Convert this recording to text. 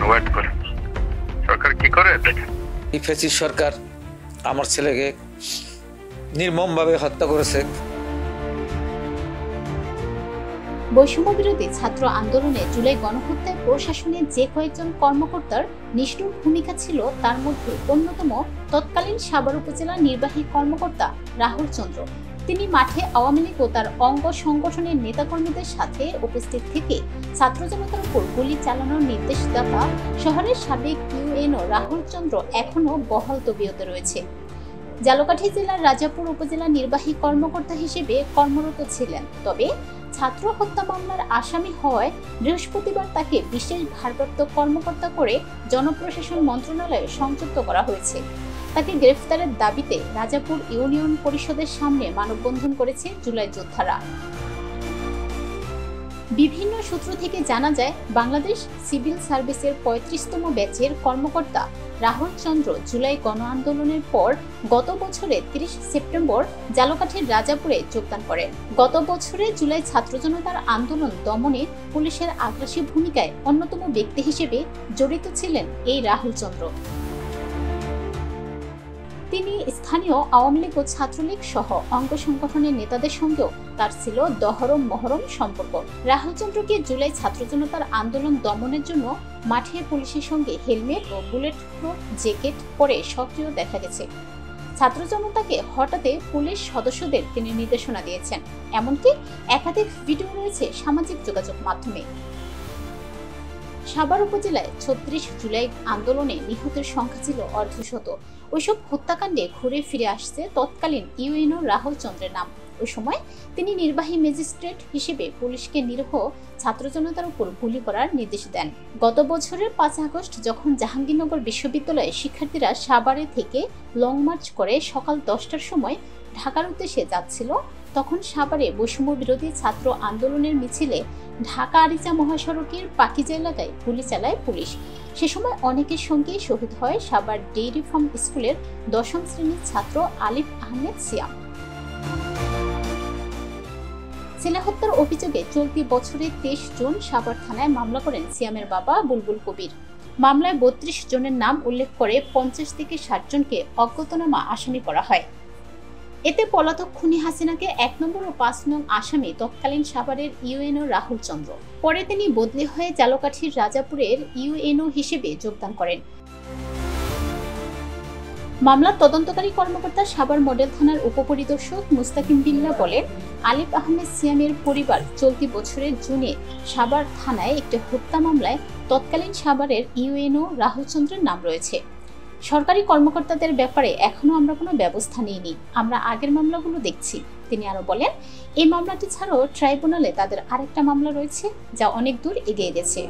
Wait করেন, সরকার কি করে দেখেন। এই ফ্যাসিস্ট সরকার আমার ছেলেকে নির্মমভাবে হত্যা করেছে। বৈষম্য বিরোধী ছাত্র আন্দোলনে জুলাই গণহত্যায় প্রশাসনের যে কয়েকজন কর্মকর্তার নিষ্ঠুর ভূমিকা ছিল তার মধ্যে অন্যতম তৎকালীন সাভার উপজেলা নির্বাহী কর্মকর্তা রাহুল চন্দ্র। তিনি মাঠে আওয়ামী লীগ ও তার অঙ্গ সংগঠনের নেতাকর্মীদের সাথে উপস্থিত থেকে ছাত্র জনতার উপর গুলি চালানোর নির্দেশদাতা শহরের সাবেক ইউএনও রাহুল চন্দ্র এখনও বহাল তবিয়তে রয়েছে। ঝালকাঠি জেলার রাজাপুর উপজেলা নির্বাহী কর্মকর্তা হিসেবে কর্মরত ছিলেন, তবে ছাত্র হত্যা মামলার আসামি হওয়ায় বৃহস্পতিবার তাকে বিশেষ ভারপ্রাপ্ত কর্মকর্তা করে জনপ্রশাসন মন্ত্রণালয়ে সংযুক্ত করা হয়েছে। তাকে গ্রেফতারের দাবিতে রাজাপুর ইউনিয়ন পরিষদের সামনে মানববন্ধন করেছে জুলাই যোদ্ধারা। বিভিন্ন সূত্র থেকে জানা যায়, বাংলাদেশ সিভিল সার্ভিসের ৩৫তম ব্যাচের কর্মকর্তা রাহুল চন্দ্র জুলাই গণ আন্দোলনের পর গত বছরের ৩০ সেপ্টেম্বর ঝালকাঠির রাজাপুরে যোগদান করেন। গত বছরে জুলাই ছাত্র জনতার আন্দোলন দমনে পুলিশের আগ্রাসী ভূমিকায় অন্যতম ব্যক্তি হিসেবে জড়িত ছিলেন এই রাহুল চন্দ্র। তিনি স্থানীয় আওয়ামী লীগ ও ছাত্রলীগ সহ অঙ্গ সংগঠনের নেতাদের সঙ্গেও তার ছিল দহরম মহরম সম্পর্ক। রাহুল চন্দ্রকে জুলাই ছাত্র জনতার আন্দোলন দমনের জন্য মাঠে পুলিশের সঙ্গে হেলমেট ও বুলেট প্রুফ জ্যাকেট পরে সক্রিয় দেখা গেছে। ছাত্র জনতাকে হঠাতে পুলিশ সদস্যদের তিনি নির্দেশনা দিয়েছেন, এমনকি একাধিক ভিডিও রয়েছে সামাজিক যোগাযোগ মাধ্যমে। সাভার উপজেলায় ৩৬ জুলাই আন্দোলনে নিহতের সংখ্যা ছিল অর্ধশত। ওইসব হত্যাকাণ্ডে ঘুরে ফিরে আসছে তৎকালীন ইউএনও রাহুল চন্দ্রের নাম। ওই সময় তিনি নির্বাহী ম্যাজিস্ট্রেট হিসেবে পুলিশকে নিরীহ ছাত্র জনতার উপর গুলি করার নির্দেশ দেন। গত বছরের ৫ আগস্ট যখন জাহাঙ্গীরনগর বিশ্ববিদ্যালয়ের শিক্ষার্থীরা সাভারে থেকে লং মার্চ করে সকাল ১০টার সময় ঢাকার উদ্দেশ্যে যাচ্ছিল, তখন সাভারে বৈষম্য বিরোধী ছাত্র আন্দোলনের মিছিলে ঢাকা আরিচা মহাসড়কের পাকিজা এলাকায় গুলি চালায় পুলিশ। সে সময় অনেকের সঙ্গে শহীদ হয় সাভার ডেইরি ফার্ম স্কুলের ১০ম শ্রেণীর ছাত্র আলিফ আহমেদ সিয়াম। ছেলে হত্যার অভিযোগে চলতি বছরের ২৩ জুন সাভার থানায় মামলা করেন সিয়ামের বাবা বুলবুল কবির। মামলায় ৩২ জনের নাম উল্লেখ করে ৫০ থেকে ৬০ জনকে অজ্ঞাতনামা আসামি করা হয়। এতে পলাতক খুনি হাসিনাকে ১ নম্বর ও ৫ নং আসামি তৎকালীন সাভারের ইউএনও রাহুল চন্দ্র। পরে তিনি বদলি হয়ে ঝালকাঠির রাজাপুরের ইউএনও হিসেবে যোগদান করেন। মামলার তদন্তকারী কর্মকর্তা সাভার মডেল থানার উপপরিদর্শক মুস্তাকিম বিল্লাহ বলেন, আলিফ আহমেদ সিয়ামের পরিবার চলতি বছরের জুনে সাভার থানায় একটি হত্যা মামলায় তৎকালীন সাভারের ইউএনও রাহুল চন্দ্রের নাম রয়েছে। সরকারি কর্মকর্তাদের ব্যাপারে এখনো আমরা কোনো ব্যবস্থা নিইনি, আমরা আগের মামলাগুলো দেখছি। তিনি আরো বলেন, এই মামলাটি ছাড়াও ট্রাইব্যুনালে তাদের আরেকটা মামলা রয়েছে যা অনেক দূর এগিয়ে গেছে।